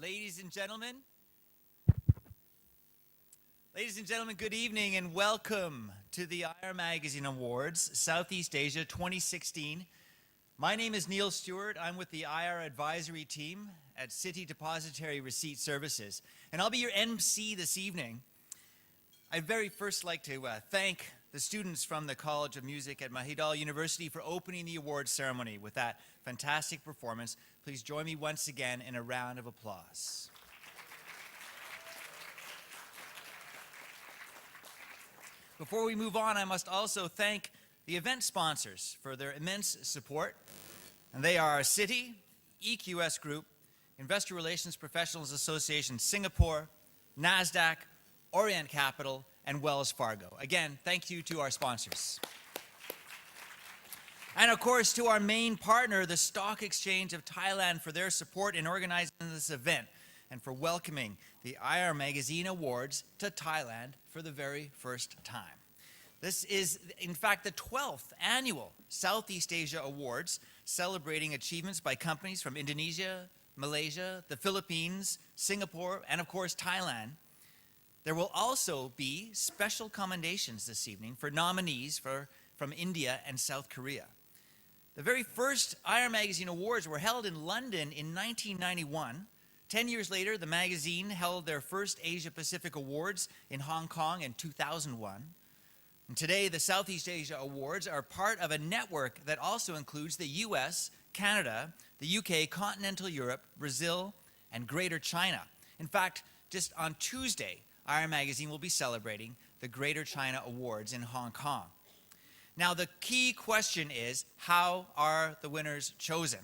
Ladies and gentlemen, good evening and welcome to the IR Magazine Awards, Southeast Asia 2016. My name is Neil Stewart. I'm with the IR advisory team at Citi Depository Receipt Services, and I'll be your MC this evening. I'd very first like to thank the students from the College of Music at Mahidol University for opening the awards ceremony with that fantastic performance. Please join me once again in a round of applause. Before we move on, I must also thank the event sponsors for their immense support, and they are Citi, EQS Group, Investor Relations Professionals Association Singapore, NASDAQ, Orient Capital, and Wells Fargo. Again, thank you to our sponsors. And of course, to our main partner, the Stock Exchange of Thailand, for their support in organizing this event and for welcoming the IR Magazine Awards to Thailand for the very first time. This is, in fact, the 12th annual Southeast Asia Awards, celebrating achievements by companies from Indonesia, Malaysia, the Philippines, Singapore, and of course, Thailand. There will also be special commendations this evening for nominees from India and South Korea. The very first IR Magazine Awards were held in London in 1991. 10 years later, the magazine held their first Asia Pacific Awards in Hong Kong in 2001. And today, the Southeast Asia Awards are part of a network that also includes the US, Canada, the UK, Continental Europe, Brazil, and Greater China. In fact, just on Tuesday, IR Magazine will be celebrating the Greater China Awards in Hong Kong. Now, the key question is, how are the winners chosen?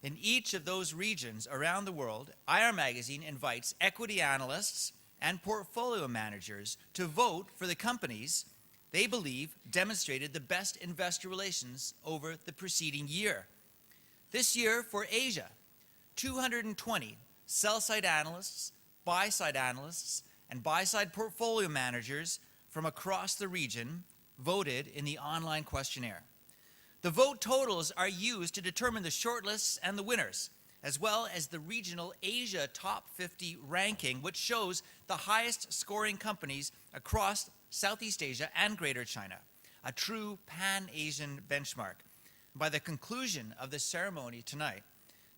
In each of those regions around the world, IR Magazine invites equity analysts and portfolio managers to vote for the companies they believe demonstrated the best investor relations over the preceding year. This year, for Asia, 220 sell-side analysts, buy-side analysts, and buy-side portfolio managers from across the region voted in the online questionnaire. The vote totals are used to determine the shortlists and the winners, as well as the regional Asia Top 50 ranking, which shows the highest scoring companies across Southeast Asia and Greater China, a true pan-Asian benchmark. By the conclusion of the ceremony tonight,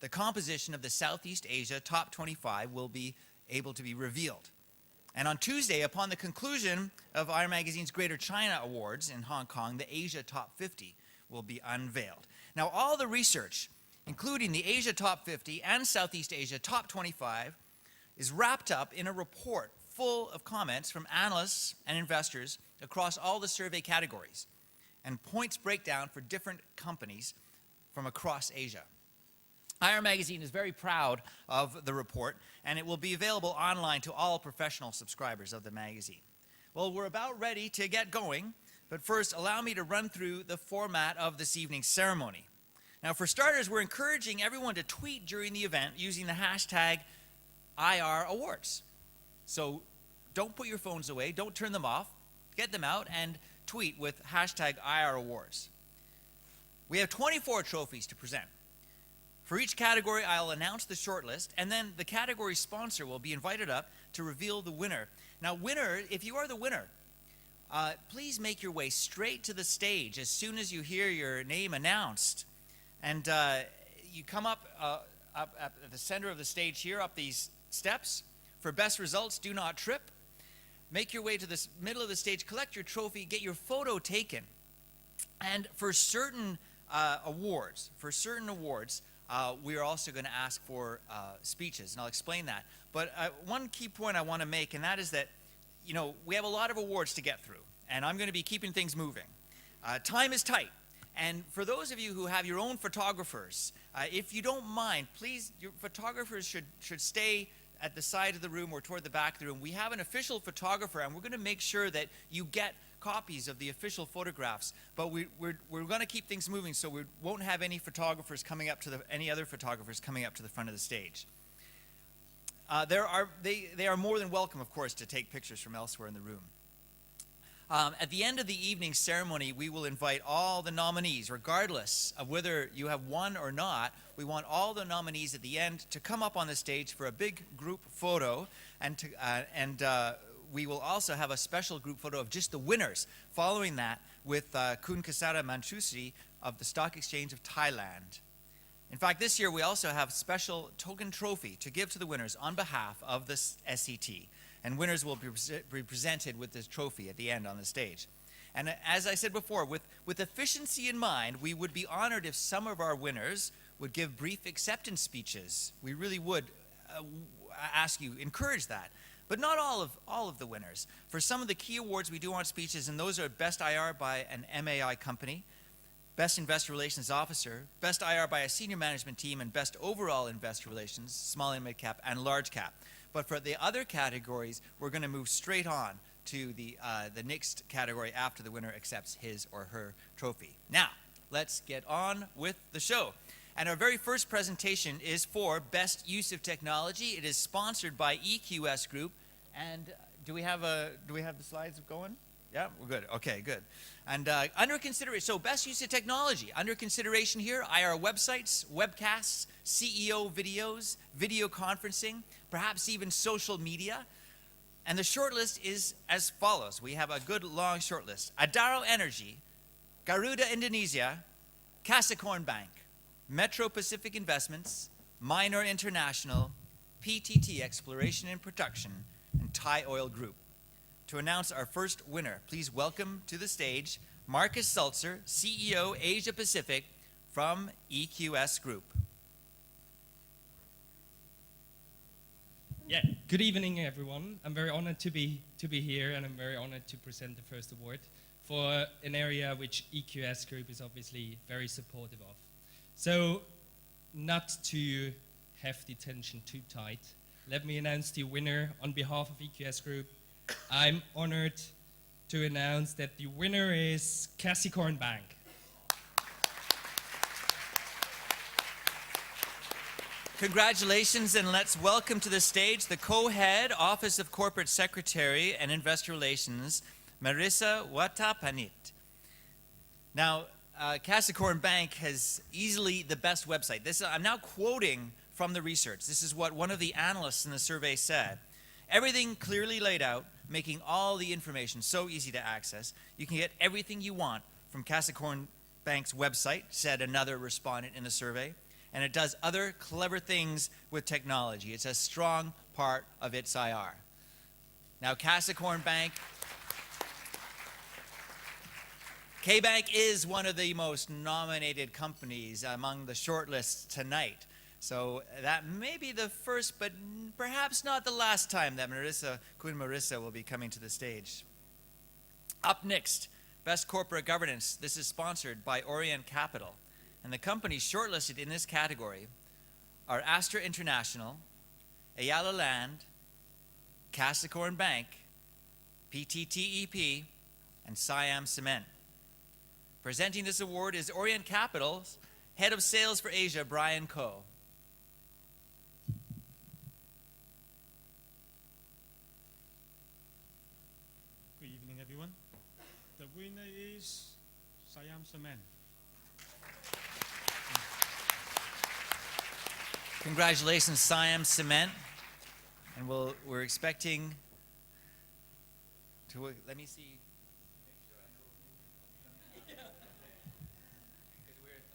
the composition of the Southeast Asia Top 25 will be able to be revealed. And on Tuesday, upon the conclusion of IR Magazine's Greater China Awards in Hong Kong, the Asia Top 50 will be unveiled. Now, all the research, including the Asia Top 50 and Southeast Asia Top 25, is wrapped up in a report full of comments from analysts and investors across all the survey categories, and points breakdown for different companies from across Asia. IR Magazine is very proud of the report, and it will be available online to all professional subscribers of the magazine. Well, we're about ready to get going, but first, allow me to run through the format of this evening's ceremony. Now, for starters, we're encouraging everyone to tweet during the event using the hashtag IR Awards. So don't put your phones away, don't turn them off, get them out and tweet with hashtag IR Awards. We have 24 trophies to present. For each category, I'll announce the shortlist, and then the category sponsor will be invited up to reveal the winner. Now, if you are the winner, please make your way straight to the stage as soon as you hear your name announced. And you come up at the center of the stage here, up these steps. For best results, do not trip. Make your way to the middle of the stage, collect your trophy, get your photo taken. And for certain awards, we are also going to ask for speeches, and I'll explain that. But one key point I want to make, and that is that, we have a lot of awards to get through, and I'm going to be keeping things moving. Time is tight, and for those of you who have your own photographers, if you don't mind, please, your photographers should stay at the side of the room or toward the back of the room. We have an official photographer, and we're going to make sure that you get copies of the official photographs, but we're going to keep things moving, so we won't have any other photographers coming up to the front of the stage. They are more than welcome, of course, to take pictures from elsewhere in the room. At the end of the evening ceremony, we will invite all the nominees, regardless of whether you have won or not. We want all the nominees at the end to come up on the stage for a big group photo, and we will also have a special group photo of just the winners. Following that, with Kun Kasara Manchusri of the Stock Exchange of Thailand. In fact, this year we also have a special token trophy to give to the winners on behalf of the SCT. And winners will be presented with this trophy at the end on the stage. And as I said before, with efficiency in mind, we would be honored if some of our winners would give brief acceptance speeches. We really would ask you, encourage that. But not all of the winners. For some of the key awards, we do want speeches, and those are Best IR by an MAI company, Best Investor Relations Officer, Best IR by a senior management team, and Best Overall Investor Relations, small and mid cap, and large cap. But for the other categories, we're going to move straight on to the next category after the winner accepts his or her trophy. Now, let's get on with the show. And our very first presentation is for Best Use of Technology. It is sponsored by EQS Group. And do we have the slides going? Yeah, we're good. Okay, good. And under consideration, so best use of technology. Under consideration here, IR websites, webcasts, CEO videos, video conferencing, perhaps even social media. And the short list is as follows. We have a good long short list. Adaro Energy, Garuda Indonesia, Capricorn Bank, Metro Pacific Investments, Minor International, PTT Exploration and Production, and Thai Oil Group. To announce our first winner, please welcome to the stage Marcus Sulzer, CEO Asia Pacific from EQS Group. Yeah, good evening, everyone. I'm very honored to be here, and I'm very honored to present the first award for an area which EQS Group is obviously very supportive of. So, not to have the tension too tight, let me announce the winner on behalf of EQS Group. I'm honored to announce that the winner is Capricorn Bank. Congratulations, and let's welcome to the stage the co-head, Office of Corporate Secretary and Investor Relations, Marissa Watapanit. Now, Capricorn Bank has easily the best website. I'm now quoting from the research. This is what one of the analysts in the survey said. Everything clearly laid out, making all the information so easy to access. You can get everything you want from Capricorn Bank's website, said another respondent in the survey. And it does other clever things with technology. It's a strong part of its IR. Now, Capricorn Bank, KBANK is one of the most nominated companies among the shortlists tonight. So that may be the first, but perhaps not the last time that Queen Marissa will be coming to the stage. Up next, Best Corporate Governance. This is sponsored by Orient Capital. And the companies shortlisted in this category are Astra International, Ayala Land, Capricorn Bank, PTTEP, and Siam Cement. Presenting this award is Orient Capital's Head of Sales for Asia, Brian Coe. Good evening, everyone. The winner is Siam Cement. Congratulations, Siam Cement. And we're expecting to, let me see.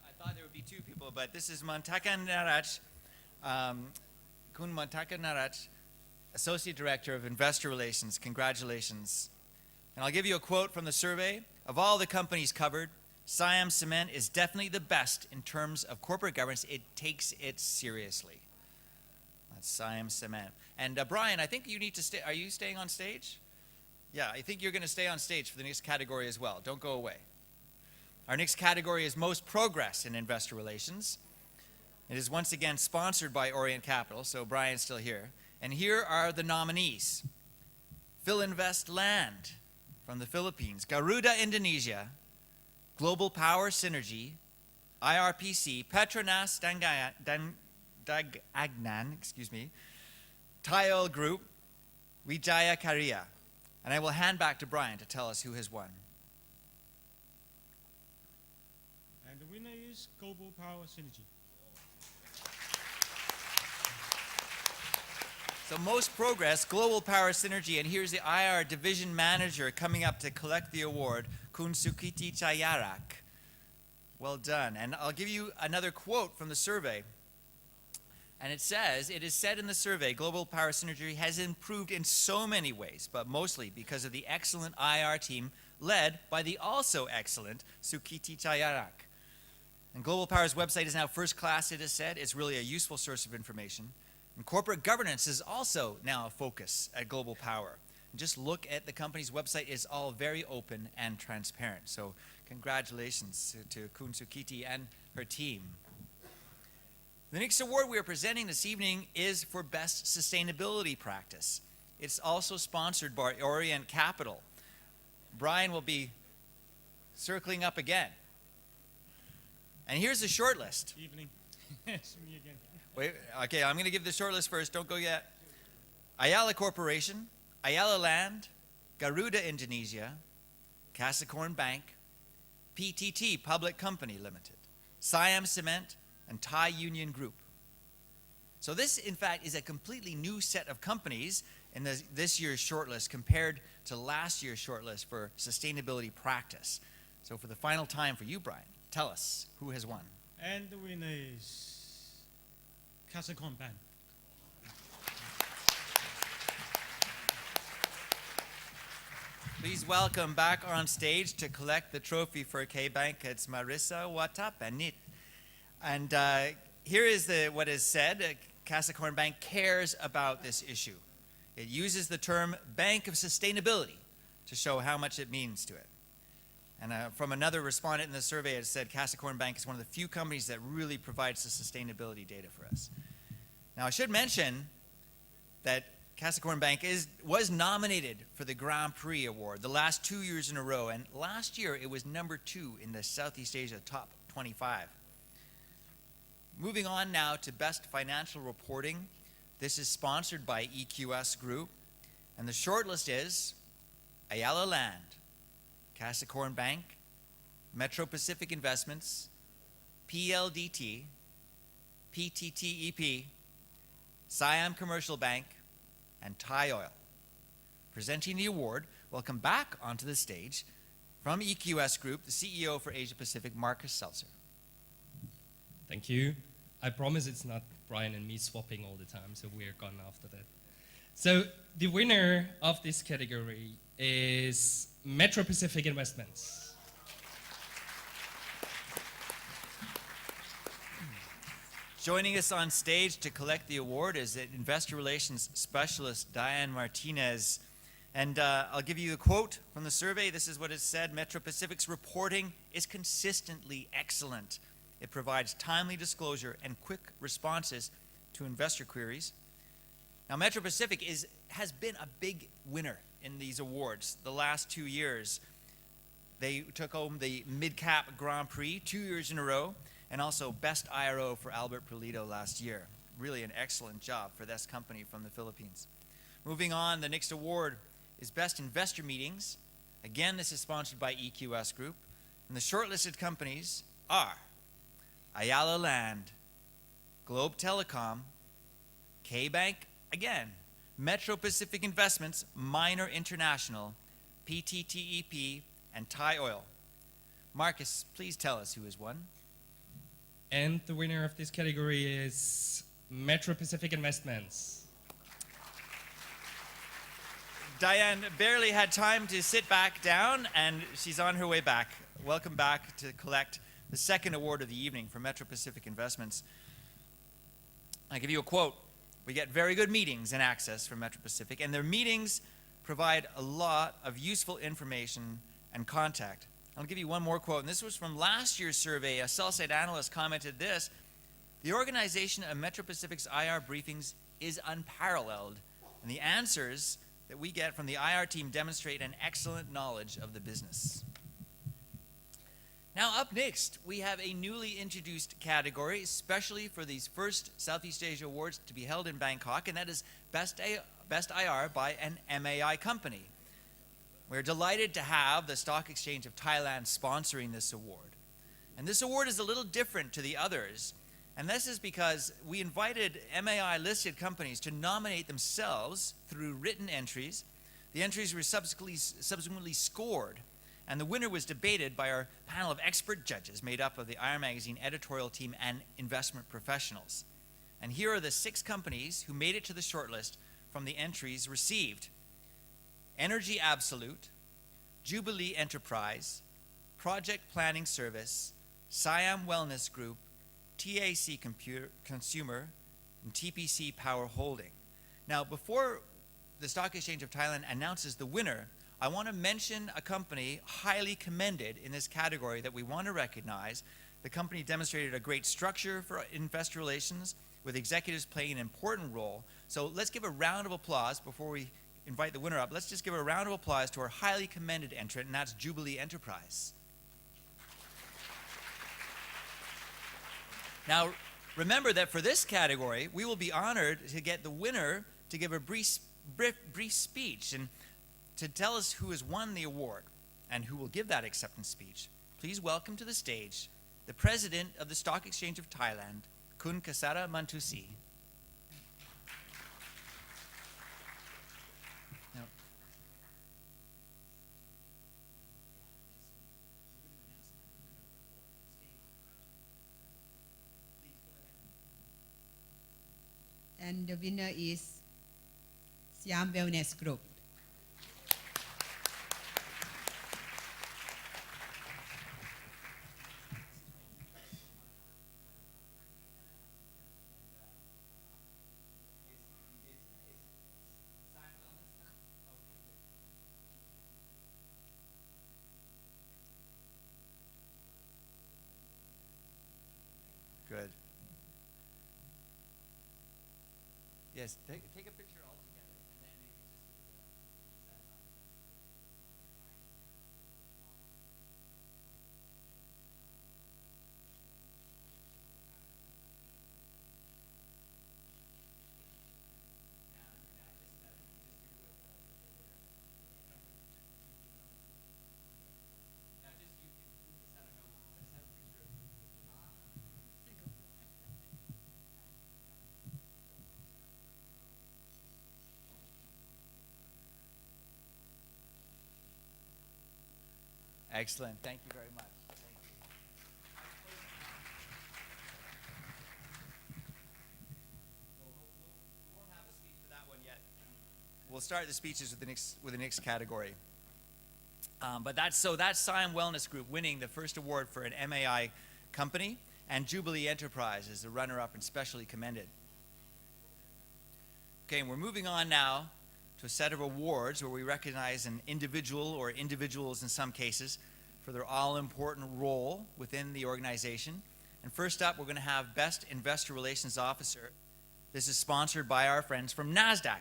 I thought there would be two people, but this is Mantakan Narach, Kun Mantakan Narach, Associate Director of Investor Relations. Congratulations. And I'll give you a quote from the survey. Of all the companies covered, Siam Cement is definitely the best in terms of corporate governance. It takes it seriously. That's Siam Cement. And Brian, I think you need to stay. Are you staying on stage? Yeah, I think you're going to stay on stage for the next category as well. Don't go away. Our next category is Most Progress in Investor Relations. It is once again sponsored by Orient Capital, so Brian's still here. And here are the nominees. Philinvest Land from the Philippines, Garuda Indonesia, Global Power Synergy, IRPC, Petronas Dagagnan, Thai Oil Group, Wijaya Karya. And I will hand back to Brian to tell us who has won. And the winner is Global Power Synergy. So most progress, Global Power Synergy, and here's the IR Division Manager coming up to collect the award, Kun Sukiti Chayarak. Well done. And I'll give you another quote from the survey. And it says, it is said in the survey, Global Power Synergy has improved in so many ways, but mostly because of the excellent IR team led by the also excellent Sukiti Chayarak. And Global Power's website is now first class, it is said. It's really a useful source of information. And corporate governance is also now a focus at Global Power. And just look at the company's website, it's all very open and transparent. So congratulations to Kun Sukiti and her team. The next award we are presenting this evening is for Best Sustainability Practice. It's also sponsored by Orient Capital. Brian will be circling up again. And here's the short list. Evening. It's me again. Wait, okay, I'm going to give the short list first. Don't go yet. Ayala Corporation, Ayala Land, Garuda Indonesia, Capricorn Bank, PTT Public Company Limited, Siam Cement, and Thai Union Group. So this, in fact, is a completely new set of companies in this year's shortlist compared to last year's shortlist for sustainability practice. So for the final time for you, Brian, tell us who has won. And the winner is Capricorn Bank. Please welcome back on stage to collect the trophy for KBANK. It's Marissa Watapanit. And here is what is said. Capricorn Bank cares about this issue. It uses the term Bank of Sustainability to show how much it means to it. And from another respondent in the survey, it said Capricorn Bank is one of the few companies that really provides the sustainability data for us. Now, I should mention that Capricorn Bank was nominated for the Grand Prix Award the last 2 years in a row, and last year it was number 2 in the Southeast Asia Top 25. Moving on now to Best Financial Reporting. This is sponsored by EQS Group, and the shortlist is Ayala Land, Capricorn Bank, Metro Pacific Investments, PLDT, PTTEP, Siam Commercial Bank, and Thai Oil. Presenting the award, welcome back onto the stage from EQS Group, the CEO for Asia Pacific, Marcus Seltzer. Thank you. I promise it's not Brian and me swapping all the time, so we're gone after that. So the winner of this category is Metro Pacific Investments. Joining us on stage to collect the award is Investor Relations Specialist Diane Martinez. And I'll give you a quote from the survey. This is what it said. Metro Pacific's reporting is consistently excellent. It provides timely disclosure and quick responses to investor queries. Now, Metro Pacific has been a big winner in these awards the last 2 years. They took home the Mid-Cap Grand Prix 2 years in a row, and also Best IRO for Albert Pulido last year. Really an excellent job for this company from the Philippines. Moving on, the next award is Best Investor Meetings. Again, this is sponsored by EQS Group. And the shortlisted companies are Ayala Land, Globe Telecom, KBANK, again, Metro Pacific Investments, Minor International, PTTEP, and Thai Oil. Marcus, please tell us who has won. And the winner of this category is Metro Pacific Investments. Diane barely had time to sit back down, and she's on her way back. Welcome back to collect the second award of the evening for Metro Pacific Investments. I'll give you a quote. We get very good meetings and access from Metro Pacific, and their meetings provide a lot of useful information and contact. I'll give you one more quote, and this was from last year's survey. A sell-side analyst commented this: the organization of Metro Pacific's IR briefings is unparalleled, and the answers that we get from the IR team demonstrate an excellent knowledge of the business. Now, up next, we have a newly introduced category, especially for these first Southeast Asia Awards to be held in Bangkok, and that is Best IR by an MAI company. We're delighted to have the Stock Exchange of Thailand sponsoring this award. And this award is a little different to the others. And this is because we invited MAI listed companies to nominate themselves through written entries. The entries were subsequently scored, and the winner was debated by our panel of expert judges made up of the IR Magazine editorial team and investment professionals. And here are the 6 companies who made it to the shortlist from the entries received: Energy Absolute, Jubilee Enterprise, Project Planning Service, Siam Wellness Group, TAC Consumer, and TPC Power Holding. Now, before the Stock Exchange of Thailand announces the winner, I want to mention a company highly commended in this category that we want to recognize. The company demonstrated a great structure for investor relations, with executives playing an important role. So let's give a round of applause before we invite the winner up. Let's just give a round of applause to our highly commended entrant, and that's Jubilee Enterprise. Now, remember that for this category, we will be honored to get the winner to give a brief speech and to tell us who has won the award and who will give that acceptance speech. Please welcome to the stage the President of the Stock Exchange of Thailand, Kun Kasara Mantusi. And the winner is Siam Wellness Group. Good. Yes, take a picture all together, and then maybe Excellent. Thank you very much. Thank you. We won't have a speech for that one yet. We'll start the speeches with the next category. But that's Siam Wellness Group winning the first award for an MAI company, and Jubilee Enterprise is the runner-up and specially commended. Okay, and we're moving on now to a set of awards where we recognize an individual or individuals in some cases for their all-important role within the organization. And first up, we're going to have Best Investor Relations Officer. This is sponsored by our friends from NASDAQ.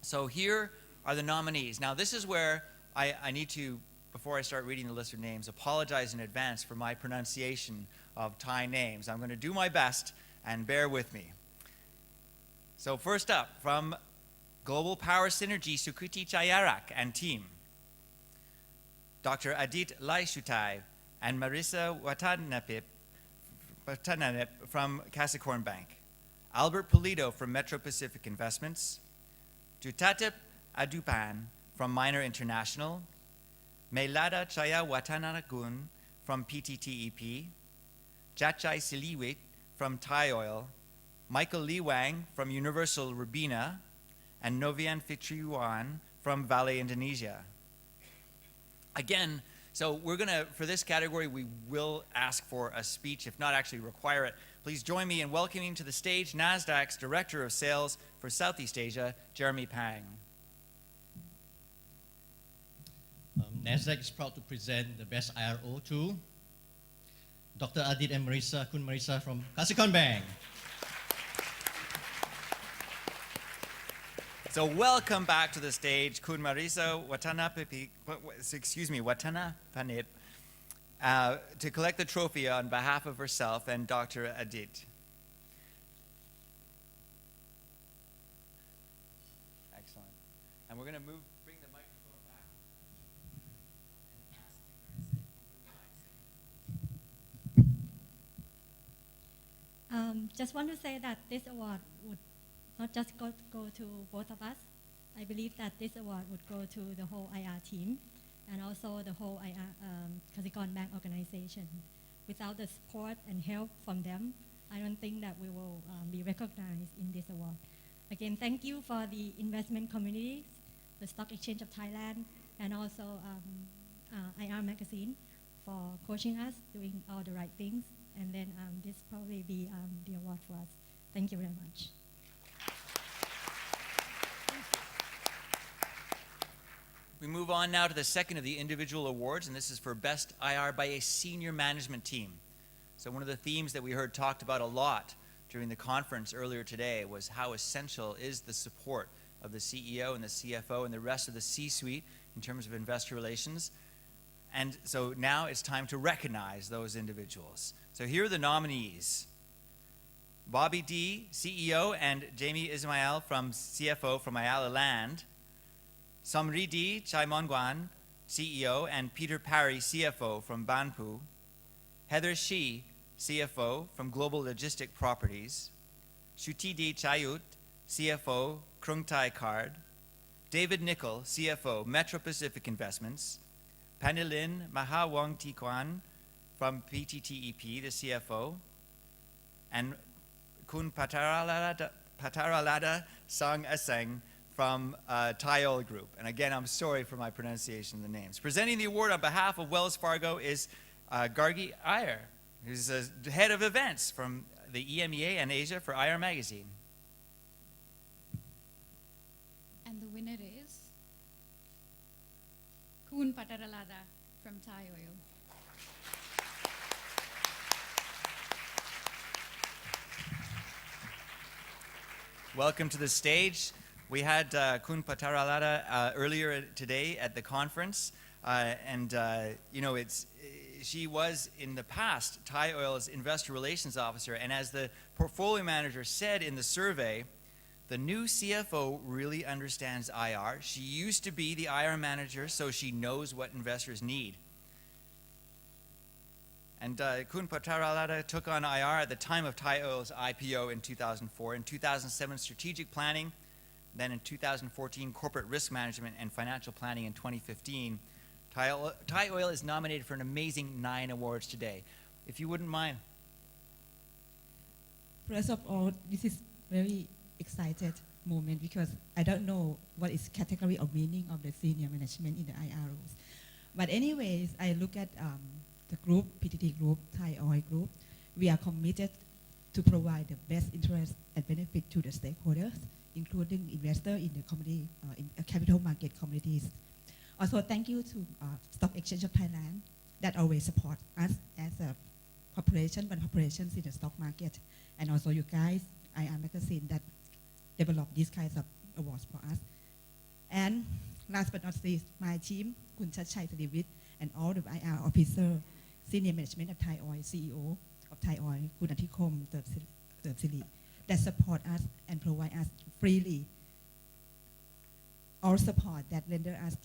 So here are the nominees. Now, this is where I need to, before I start reading the list of names, apologize in advance for my pronunciation of Thai names. I'm going to do my best, and bear with me. So first up, from Global Power Synergy, Sukriti Chayarak and team, Dr. Adit Laishutai and Marissa Watanapip from Capricorn Bank, Albert Polito from Metro Pacific Investments, Jutatip Adupan from Minor International, Melada Chaya Watananagun from PTTEP, Jachai Siliwit from Thai Oil, Michael Lee Wang from Universal Rubina, and Novian Fitriwan from Vale Indonesia. Again, so we're going to, for this category, we will ask for a speech, if not actually require it. Please join me in welcoming to the stage NASDAQ's Director of Sales for Southeast Asia, Jeremy Pang. NASDAQ is proud to present the best IRO to Dr. Adit and Marissa, Kun Marissa from Capricorn Bank. So welcome back to the stage, Kun Marissa Watanapanip, to collect the trophy on behalf of herself and Dr. Adit. Excellent. And we're going to bring the microphone back. just want to say that this award would not just go to both of us. I believe that this award would go to the whole IR team and also the whole IR Kasikorn Bank organization. Without the support and help from them, I don't think that we will be recognized in this award. Again, thank you for the investment community, the Stock Exchange of Thailand, and also IR Magazine for coaching us, doing all the right things. And then this probably be the award for us. Thank you very much. We move on now to the second of the individual awards, and this is for Best IR by a Senior Management Team. So one of the themes that we heard talked about a lot during the conference earlier today was how essential is the support of the CEO and the CFO and the rest of the C-suite in terms of investor relations. And so now it's time to recognize those individuals. So here are the nominees. Bobby D, CEO, and Jamie Ismail from CFO from Ayala Land. Samridi Chaimongwan, CEO, and Peter Parry, CFO from Banpu. Heather Shi, CFO from Global Logistic Properties. Shutidi Chayut, CFO, Krung Thai Card. David Nickel, CFO, Metro Pacific Investments. Panilin Mahawang Tikwan from PTTEP, the CFO. And Kun Pataralada Sang Aseng from Thai Oil Group. And again, I'm sorry for my pronunciation of the names. Presenting the award on behalf of Wells Fargo is Gargi Iyer, who's the head of events from the EMEA and Asia for IR Magazine. And the winner is Kun Pataralada from Thai Oil. Welcome to the stage. We had Kun Pataralada earlier today at the conference, she was in the past Thai Oil's investor relations officer, and as the portfolio manager said in the survey, the new CFO really understands IR. She used to be the IR manager, so she knows what investors need. And Kun Pataralada took on IR at the time of Thai Oil's IPO in 2004, in 2007 strategic planning, then in 2014 corporate risk management and financial planning in 2015. Thai Oil is nominated for an amazing 9 awards today. If you wouldn't mind. First of all, this is very excited moment because I don't know what is category or meaning of the senior management in the IROs. But anyways, I look at the group, PTT group, Thai Oil group. We are committed to provide the best interest and benefit to the stakeholders, including investors in the community, in capital market communities. Also, thank you to Stock Exchange of Thailand that always support us as a corporation, one operations in the stock market, and also you guys, IR Magazine, that develop these kinds of awards for us. And last but not least, my team, Kun Chachai Sadiwit, and all the IR officer, senior management of Thai Oil, CEO of Thai Oil, Kun Atikom Siri, that support us and provide us freely all support that render us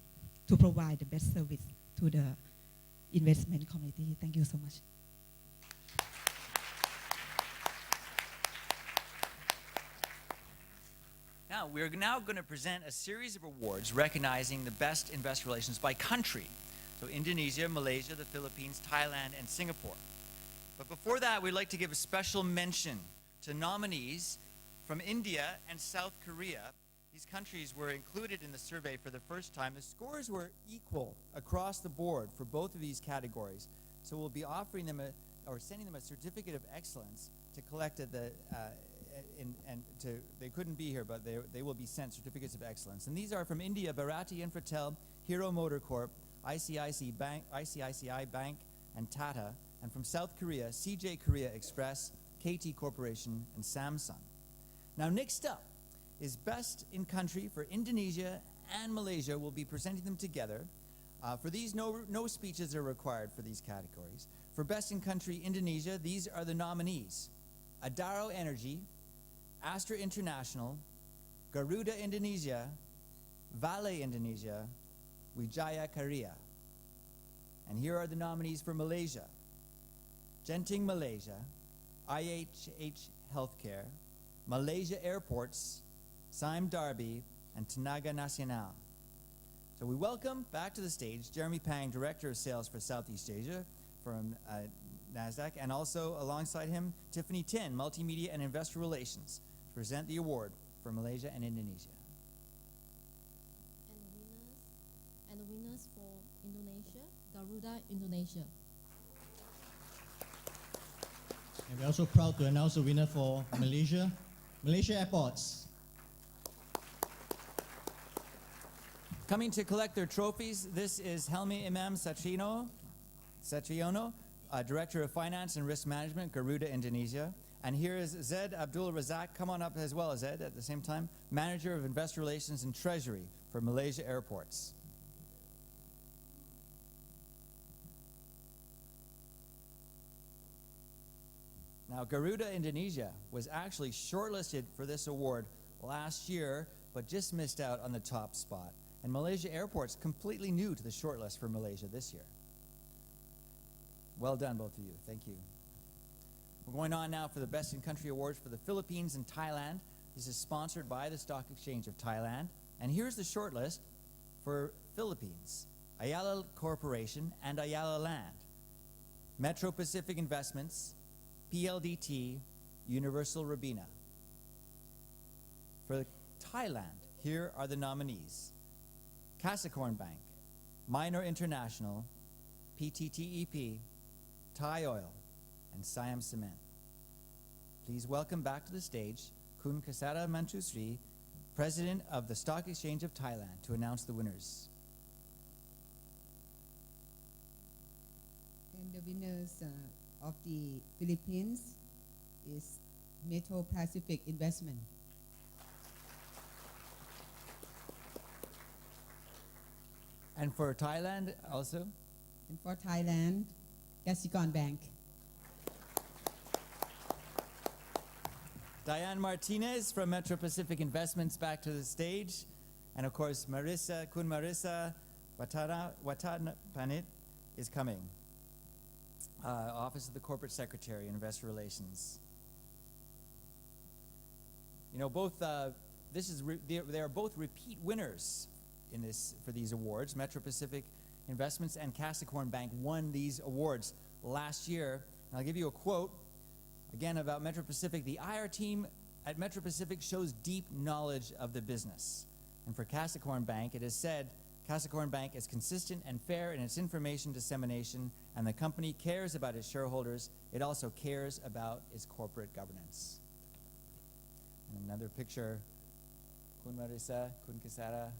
to provide the best service to the investment community. Thank you so much. Now, we're now going to present a series of awards recognizing the best investor relations by country. So Indonesia, Malaysia, the Philippines, Thailand, and Singapore. But before that, we'd like to give a special mention to nominees from India and South Korea. These countries were included in the survey for the first time. The scores were equal across the board for both of these categories. So we'll be offering them or sending them a certificate of excellence to collect at the, they couldn't be here, but they will be sent certificates of excellence. And these are from India, Bharati Infratel, Hero Motor Corp, ICICI Bank, and Tata. And from South Korea, CJ Korea Express, KT Corporation, and Samsung. Now, next up is Best in Country for Indonesia and Malaysia. We'll be presenting them together. For these, no speeches are required for these categories. For Best in Country Indonesia, these are the nominees: Adaro Energy, Astra International, Garuda Indonesia, Vale Indonesia, Wijaya Karya. And here are the nominees for Malaysia: Genting Malaysia, IHH Healthcare, Malaysia Airports, Sime Darby, and Tenaga Nasional. So we welcome back to the stage Jeremy Pang, Director of Sales for Southeast Asia from NASDAQ, and also alongside him, Tiffany Tin, Multimedia and Investor Relations, to present the award for Malaysia and Indonesia. And the winners for Indonesia, Garuda Indonesia. And we're also proud to announce the winner for Malaysia, Malaysia Airports. Coming to collect their trophies, this is Helmi Imam Satriono, Director of Finance and Risk Management, Garuda Indonesia. And here is Zed Abdul Razak, come on up as well, Zed, at the same time, Manager of Investor Relations and Treasury for Malaysia Airports. Now, Garuda Indonesia was actually shortlisted for this award last year, but just missed out on the top spot. And Malaysia Airports completely new to the shortlist for Malaysia this year. Well done, both of you. Thank you. We're going on now for the Best in Country Awards for the Philippines and Thailand. This is sponsored by the Stock Exchange of Thailand. And here's the shortlist for Philippines: Ayala Corporation and Ayala Land, Metro Pacific Investments, PLDT, Universal Robina. For Thailand, here are the nominees: Capricorn Bank, Minor International, PTTEP, Thai Oil, and Siam Cement. Please welcome back to the stage Kun Kasara Manchusri, President of the Stock Exchange of Thailand, to announce the winners. And the winners of the Philippines is Metro Pacific Investment. And for Thailand also? And for Thailand, Kasikorn Bank. Diane Martinez from Metro Pacific Investments back to the stage. And of course, Kun Marissa Watanapanit is coming. Office of the Corporate Secretary, Investor Relations. You know, both they are both repeat winners in this for these awards. Metro Pacific Investments and Capricorn Bank won these awards last year. And I'll give you a quote again about Metro Pacific. The IR team at Metro Pacific shows deep knowledge of the business. And for Capricorn Bank, it is said, Capricorn Bank is consistent and fair in its information dissemination, and the company cares about its shareholders. It also cares about its corporate governance. And another picture, Kun Marissa, Kun Kasara.